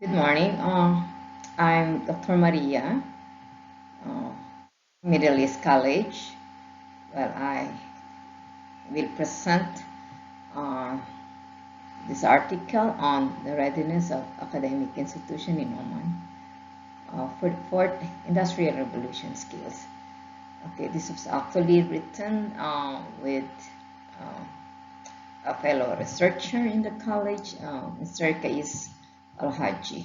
Good morning. I'm Dr. Maria, uh, Middle East College. Well, I will present uh, this article on the readiness of academic institution in Oman for the fourth industrial revolution skills. Okay, this was actually written with uh, a fellow researcher in the college, Mr. Kais Al-Haji.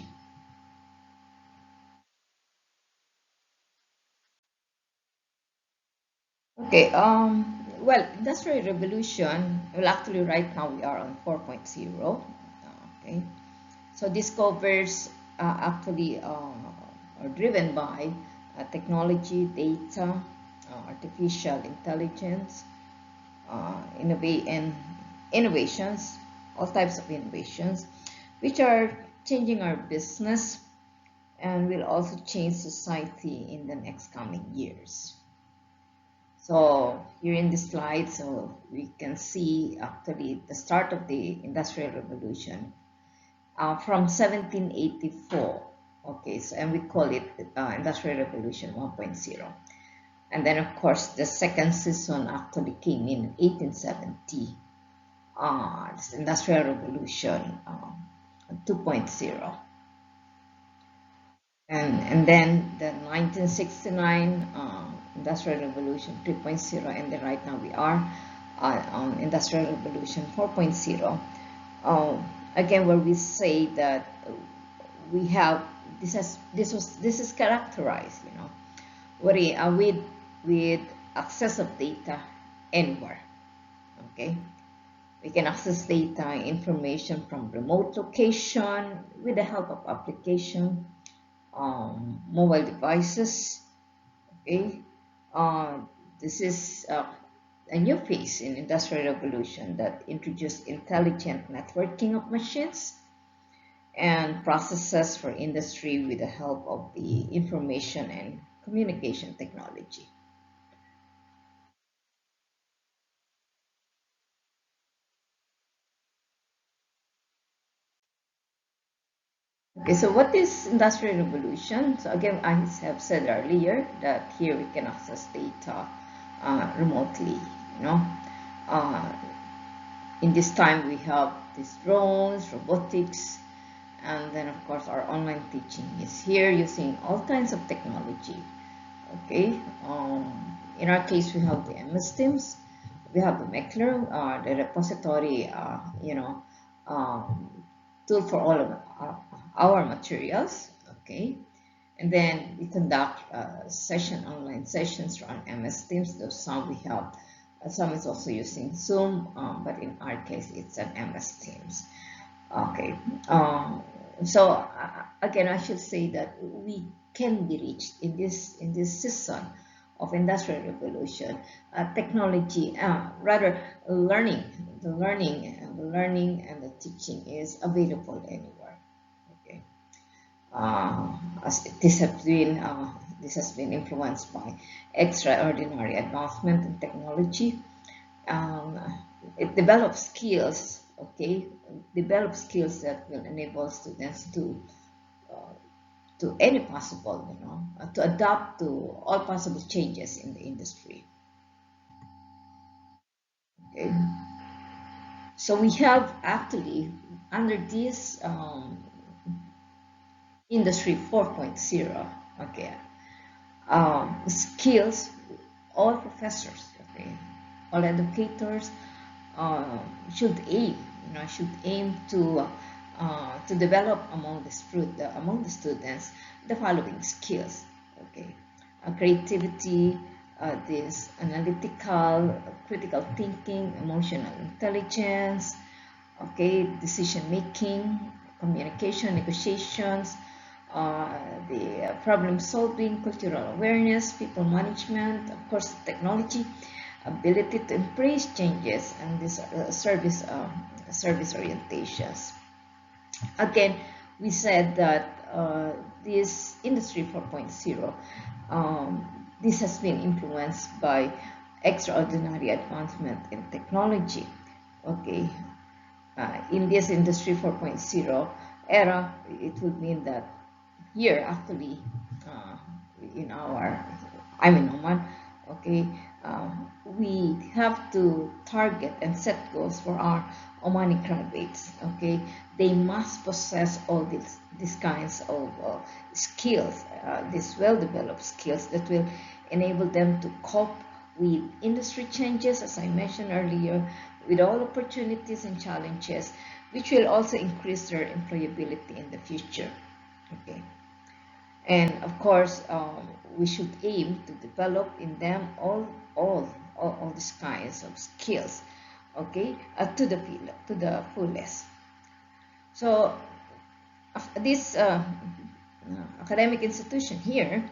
Okay, well, Industrial Revolution, well, actually, right now we are on 4.0. Okay, so this covers actually are driven by technology, data, artificial intelligence, and innovations, all types of innovations, which are changing our business and will also change society in the next coming years. So here in this slide, so we can see actually the start of the Industrial Revolution from 1784. Okay, so and we call it Industrial Revolution 1.0. And then of course the second season actually came in 1870. This Industrial Revolution 2.0. And then the 1969 Industrial Revolution 3.0, and then right now we are on Industrial Revolution 4.0. Again, where we say that we have this is characterized, with access of data anywhere. Okay, we can access data information from remote location with the help of application, mobile devices. Okay, uh, this is a new phase in industrial revolution that introduced intelligent networking of machines and processes for industry with the help of the information and communication technology. Okay, so what is industrial revolution? So again, I have said earlier that here we can access data remotely. You know, uh, in this time we have these drones, robotics, and then of course our online teaching is here using all kinds of technology. Okay, in our case we have the MS Teams, we have the Meckler, the repository, um, tool for all of our materials. Okay, and then we conduct online sessions on MS Teams. Those some we have, some is also using Zoom, but in our case it's an MS Teams. Okay. Again, I should say that we can be reached in this season of industrial revolution. Technology, rather learning, the learning and the teaching is available anywhere. Okay. As this has been influenced by extraordinary advancement in technology. um, it develops skills, okay, develop skills that will enable students uh, to any possible, to adapt to all possible changes in the industry. Okay, so we have actually under this industry 4.0, okay, skills, all professors, okay, all educators uh, should aim, should aim to develop among the students the following skills. Okay, creativity, this analytical, critical thinking, emotional intelligence. Okay, decision making, communication, negotiations, the problem solving, cultural awareness, people management, of course, technology, ability to embrace changes, and this service orientations. Again, we said that this industry 4.0, this has been influenced by extraordinary advancement in technology. Okay, in this industry 4.0, era, it would mean that here actually, uh, in our, I'm in Oman, okay, we have to target and set goals for our Omani graduates, okay. They must possess all these kinds of skills, these well-developed skills that will enable them to cope with industry changes, as I mentioned earlier, with all opportunities and challenges, which will also increase their employability in the future, okay. And of course, we should aim to develop in them all these kinds of skills, okay, to the fullest. So this academic institution here,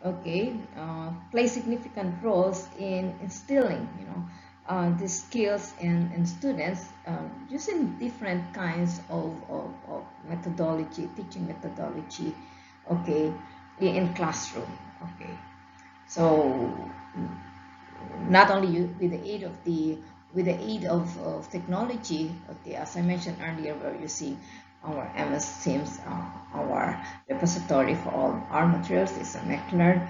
okay, play significant roles in instilling, these skills in students, using different kinds of methodology, teaching methodology, okay, in classroom, okay. So not only with the aid of of technology, okay, as I mentioned earlier, we're using our MS Teams, our repository for all our materials is a Matriano,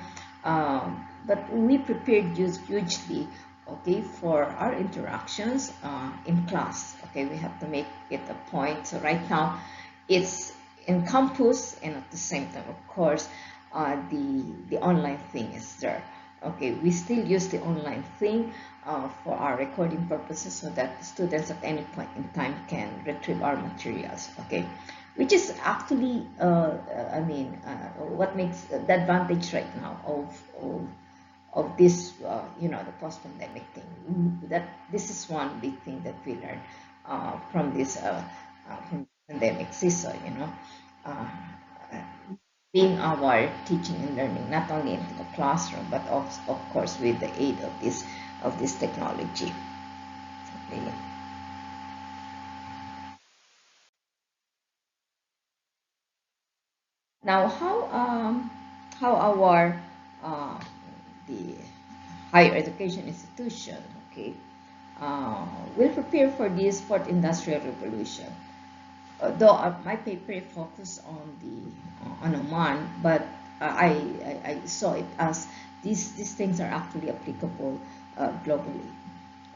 but we prepared hugely, okay, for our interactions in class. Okay, we have to make it a point. So right now, it's in campus, and at the same time, of course, the online thing is there. Okay, we still use the online thing for our recording purposes, so that the students at any point in time can retrieve our materials. Okay, which is actually, what makes the advantage right now of this, the post-pandemic thing. That this is one big thing that we learned from this from pandemic season. Uh, being our teaching and learning, not only in the classroom, but of course with the aid of this technology. Okay. Now, how our uh, the higher education institution, okay, will prepare for this fourth industrial revolution. Though my paper focused on on Oman, but I saw it as these things are actually applicable globally.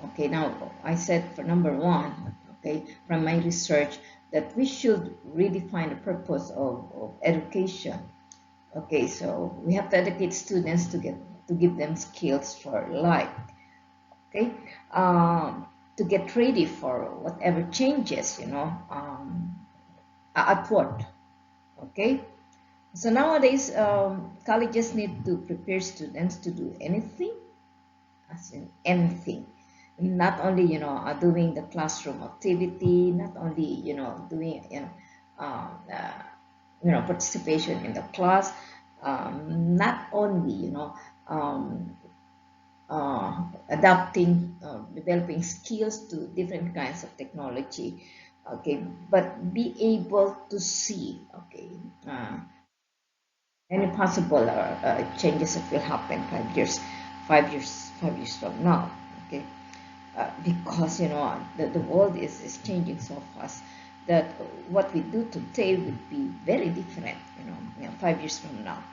Okay, now I said for number one, okay, from my research, that we should redefine the purpose of education. Okay, so we have to educate students to give them skills for life. Okay, to get ready for whatever changes, at work. Okay, so nowadays, colleges need to prepare students to do anything, as in anything, not only, doing the classroom activity, not only, doing, participation in the class, not only, um, adapting, developing skills to different kinds of technology, okay, but be able to see, okay, any possible changes that will happen 5 years, 5 years from now, okay, because the world is changing so fast that what we do today would be very different, 5 years from now.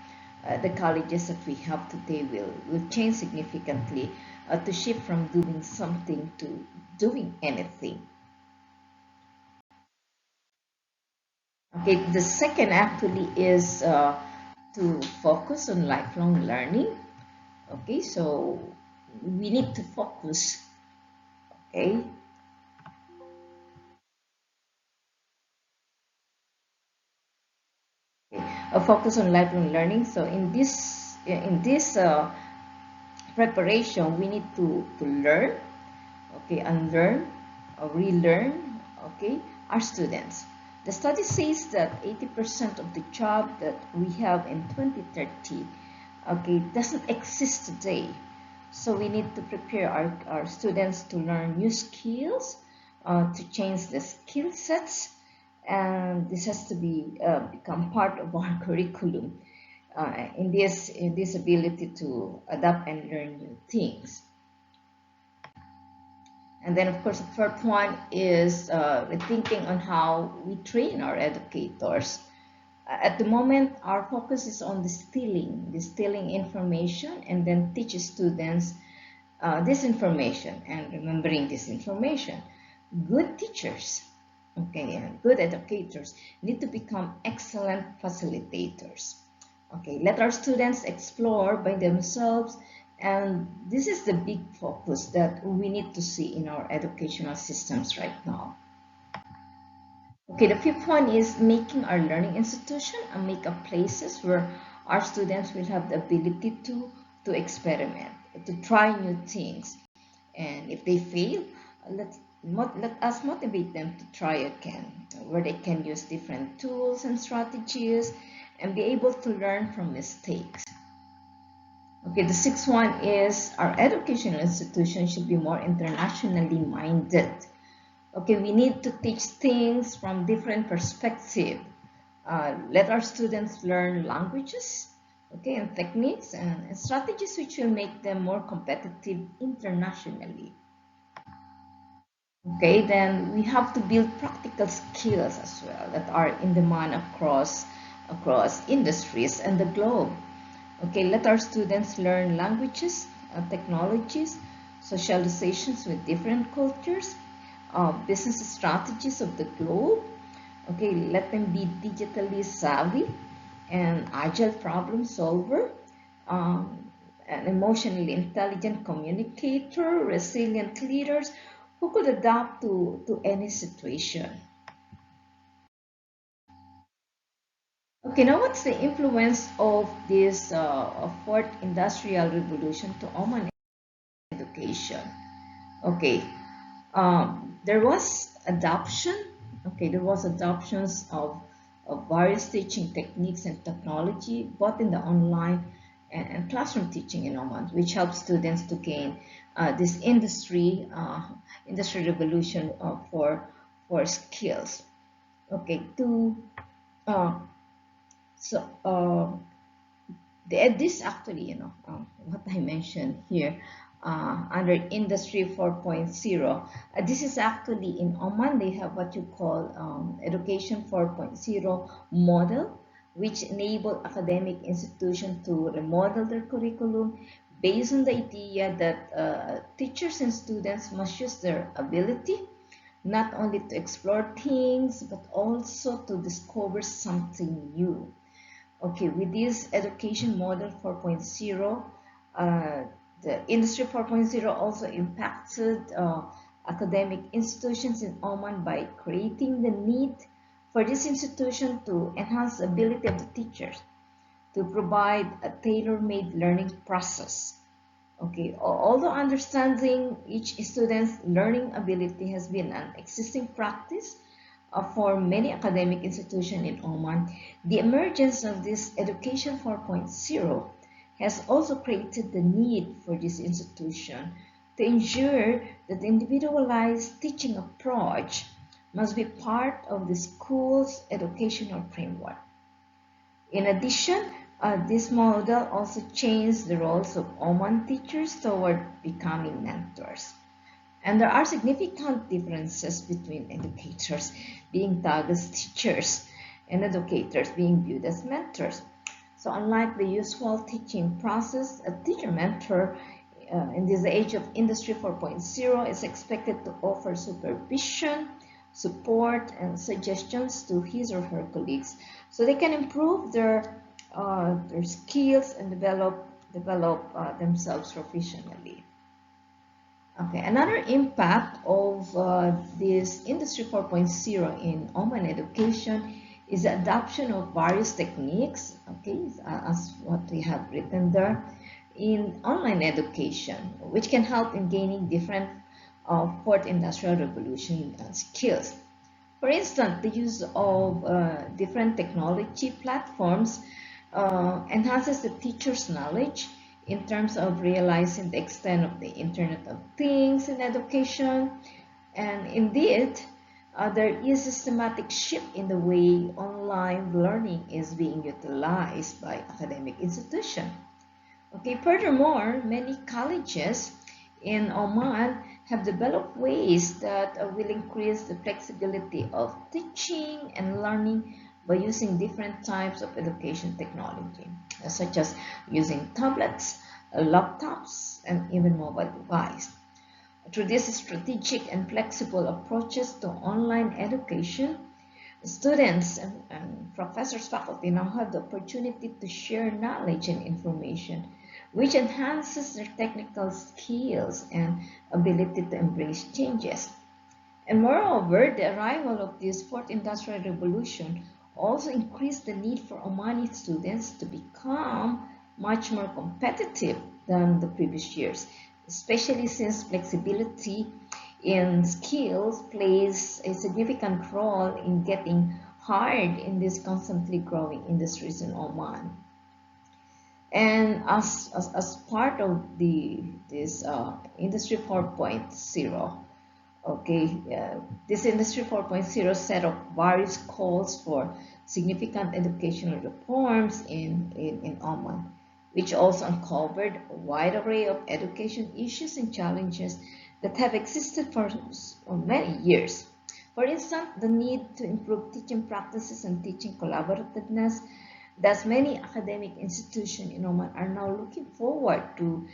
The colleges that we have today will change significantly, to shift from doing something to doing anything. Okay, the second actually is to focus on lifelong learning. Okay, so we need to focus, okay, focus on lifelong learning. So in this preparation, we need to learn, okay, unlearn, relearn, okay, our students. The study says that 80% of the job that we have in 2030, okay, doesn't exist today. So we need to prepare our students to learn new skills, to change the skill sets, and this has to become part of our curriculum, in this ability to adapt and learn new things. And then, of course, the fourth one is thinking on how we train our educators. At the moment, our focus is on distilling information, and then teach students this information and remembering this information. Good teachers, okay, and good educators need to become excellent facilitators. Okay, let our students explore by themselves, and this is the big focus that we need to see in our educational systems right now. Okay, the fifth one is making our learning institution and make up places where our students will have the ability to experiment, to try new things. And if they fail, let us motivate them to try again, where they can use different tools and strategies and be able to learn from mistakes. Okay, the sixth one is our educational institution should be more internationally minded. Okay, we need to teach things from different perspectives. Let our students learn languages, okay, and techniques and strategies which will make them more competitive internationally. Okay, then we have to build practical skills as well that are in demand across industries and the globe. Okay, let our students learn languages, technologies, socializations with different cultures, business strategies of the globe. Okay, let them be digitally savvy and agile problem solver, an emotionally intelligent communicator, resilient leaders who could adapt to any situation. Okay, now what's the influence of this fourth industrial revolution to Oman education? Okay, there was adoption. Okay, there was adoptions of various teaching techniques and technology, both in the online and classroom teaching in Oman, which helps students to gain this industry revolution for skills. Okay, to uh, so this actually, what I mentioned here under Industry 4.0, this is actually in Oman, they have what you call Education 4.0 model, which enable academic institutions to remodel their curriculum based on the idea that teachers and students must use their ability not only to explore things, but also to discover something new. Okay, with this education model 4.0, uh, the industry 4.0 also impacted academic institutions in Oman by creating the need for this institution to enhance the ability of the teachers to provide a tailor-made learning process. Okay, although understanding each student's learning ability has been an existing practice for many academic institutions in Oman, the emergence of this Education 4.0 has also created the need for this institution to ensure that the individualized teaching approach must be part of the school's educational framework. In addition, this model also changed the roles of Oman teachers toward becoming mentors. And there are significant differences between educators being tagged as teachers and educators being viewed as mentors. So unlike the usual teaching process, a teacher mentor in this age of Industry 4.0 is expected to offer supervision, support, and suggestions to his or her colleagues so they can improve their skills and develop themselves professionally. Okay, another impact of this Industry 4.0 in Oman education is the adoption of various techniques, okay, as what we have written there, in online education, which can help in gaining different fourth industrial revolution skills. For instance, the use of different technology platforms enhances the teacher's knowledge in terms of realizing the extent of the Internet of Things in education. And indeed, there is a systematic shift in the way online learning is being utilized by academic institutions. Okay, furthermore, many colleges in Oman have developed ways that will increase the flexibility of teaching and learning by using different types of education technology, such as using tablets, laptops, and even mobile devices. Through these strategic and flexible approaches to online education, students and professors, faculty now have the opportunity to share knowledge and information, which enhances their technical skills and ability to embrace changes. And moreover, the arrival of this fourth industrial revolution also increased the need for Omani students to become much more competitive than the previous years, especially since flexibility in skills plays a significant role in getting hired in these constantly growing industries in Oman. And as part of this Industry 4.0, okay, this Industry 4.0 set up various calls for significant educational reforms in Oman, which also uncovered a wide array of education issues and challenges that have existed for many years. For instance, the need to improve teaching practices and teaching collaborativeness. Thus, many academic institutions in Oman are now looking forward to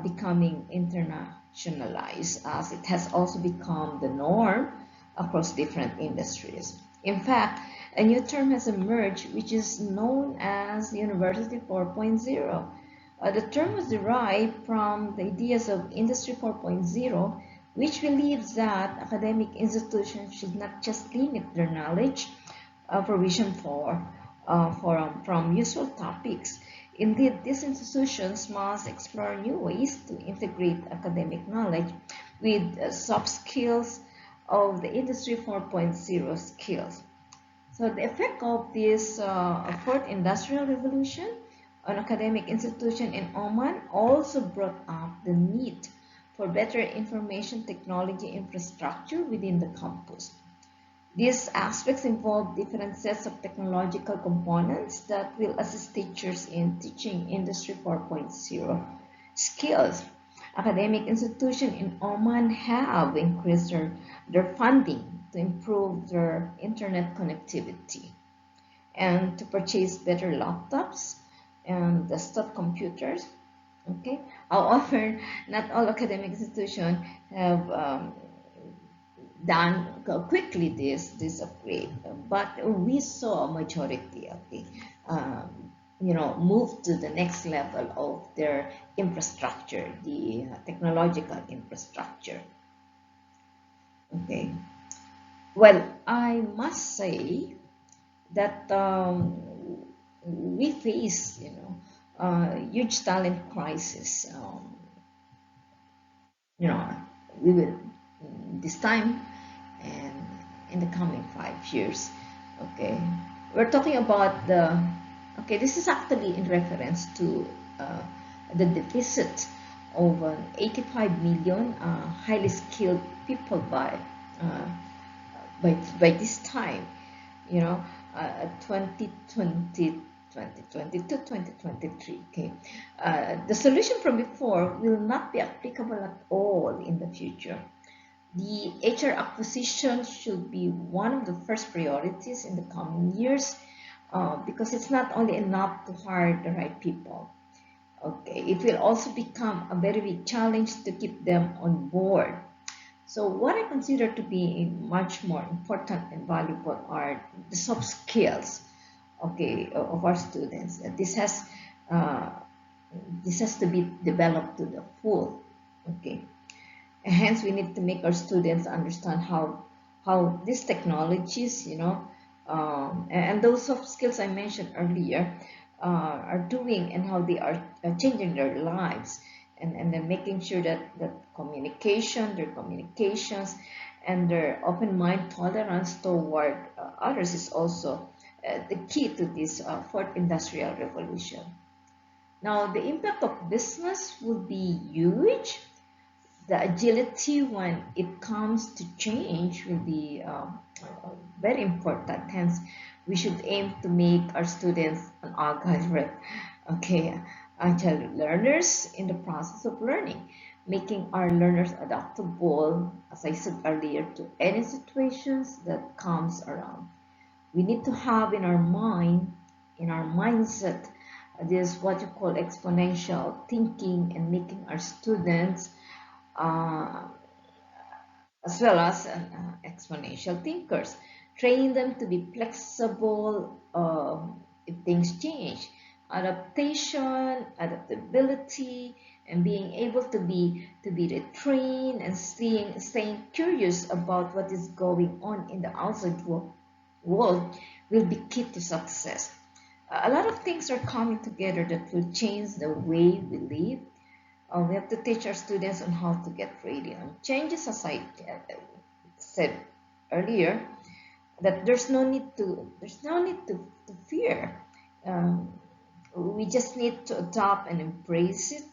becoming internationalized, as it has also become the norm across different industries. In fact, a new term has emerged which is known as University 4.0. The term was derived from the ideas of Industry 4.0, which believes that academic institutions should not just limit their knowledge provision from usual topics. Indeed, these institutions must explore new ways to integrate academic knowledge with soft skills of the Industry 4.0 skills. So the effect of this fourth industrial revolution on academic institutions in Oman also brought up the need for better information technology infrastructure within the campus. These aspects involve different sets of technological components that will assist teachers in teaching Industry 4.0 skills. Academic institutions in Oman have increased their funding to improve their internet connectivity and to purchase better laptops and desktop computers. Okay. However, not all academic institutions have done quickly this upgrade, but we saw a majority, okay, move to the next level of their infrastructure, the technological infrastructure. Okay. Well, I must say that we face, huge talent crisis. You know, we will this time and in the coming 5 years. Okay, we're talking about the. Okay, this is actually in reference to the deficit of 85 million highly skilled people uh, by this time, 2020, 2022, 2023. Okay, the solution from before will not be applicable at all in the future. The HR acquisition should be one of the first priorities in the coming years because it's not only enough to hire the right people. Okay, it will also become a very big challenge to keep them on board. So what I consider to be much more important and valuable are the soft skills, okay, of our students. Uh, this has to be developed to the full, okay. Hence, we need to make our students understand how these technologies, and those soft skills I mentioned earlier, are doing and how they are changing their lives, and then making sure that their communications, and their open mind tolerance toward others is also the key to this fourth industrial revolution. Now, the impact of business will be huge. The agility when it comes to change will be very important. Hence, we should aim to make our students an agile, okay, agile learners in the process of learning. making our learners adaptable, as I said earlier, to any situations that comes around. We need to have in our mind, in our mindset, this what you call exponential thinking, and making our students uh, as well as exponential thinkers, training them to be flexible if things change, adaptation, adaptability, and being able to be retrained and staying curious about what is going on in the outside world will be key to success. A lot of things are coming together that will change the way we live. We have to teach our students on how to get ready on changes, as I said earlier, that there's no need to fear. Um, we just need to adopt and embrace it,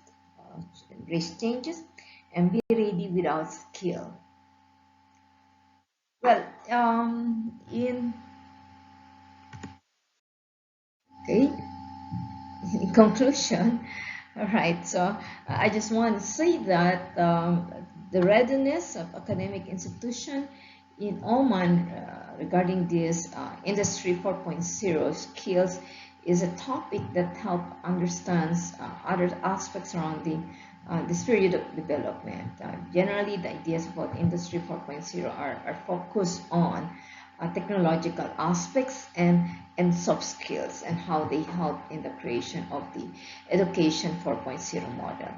embrace changes, and be ready without skill. Well, in okay, in conclusion, all right, so I just want to say that the readiness of academic institution in Oman regarding this Industry 4.0 skills is a topic that help understands other aspects surrounding this period of development. Generally, the ideas about Industry 4.0 are focused on technological aspects and soft skills and how they help in the creation of the Education 4.0 model.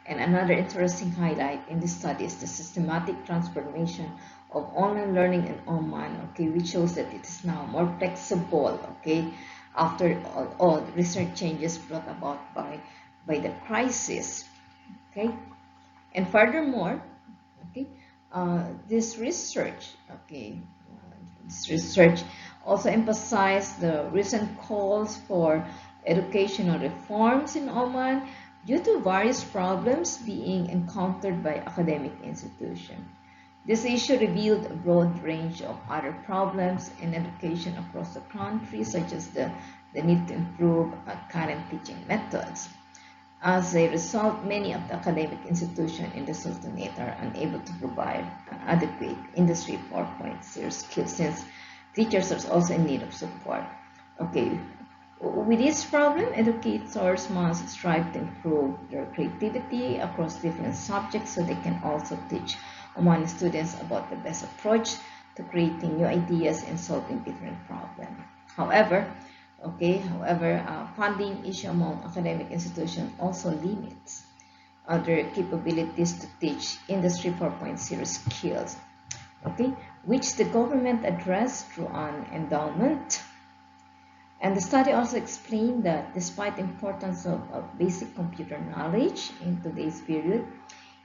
And another interesting highlight in this study is the systematic transformation of online learning in Oman, okay, which shows that it is now more flexible, okay, after all the recent changes brought about by the crisis, okay. And furthermore, okay, this research, okay, this research also emphasized the recent calls for educational reforms in Oman due to various problems being encountered by academic institutions. This issue revealed a broad range of other problems in education across the country, such as the need to improve current teaching methods. As a result, many of the academic institutions in the Sultanate are unable to provide adequate Industry 4.0 skills since teachers are also in need of support. Okay, with this problem, educators must strive to improve their creativity across different subjects so they can also teach Omani students about the best approach to creating new ideas and solving different problems. However, funding issue among academic institutions also limits other capabilities to teach Industry 4.0 skills, okay, which the government addressed through an endowment. And the study also explained that despite the importance of basic computer knowledge in today's period,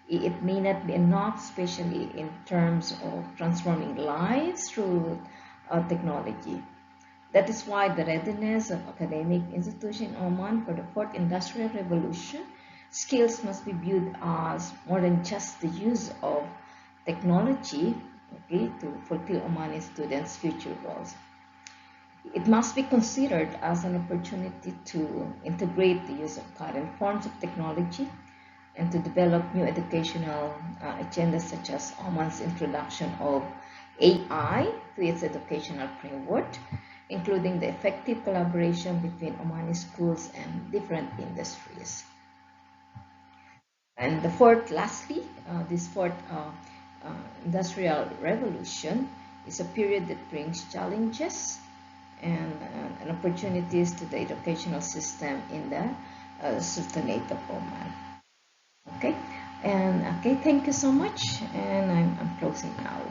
it may not be enough, especially in terms of transforming lives through technology. That is why the readiness of academic institutions in Oman for the fourth industrial revolution skills must be viewed as more than just the use of technology, okay, to fulfill Omani students' future roles. It must be considered as an opportunity to integrate the use of current forms of technology and to develop new educational agendas such as Oman's introduction of AI to its educational framework, including the effective collaboration between Omani schools and different industries. And the fourth, lastly, this fourth industrial revolution is a period that brings challenges and opportunities to the educational system in the Sultanate of Oman. Okay, and okay, thank you so much, and I'm closing now.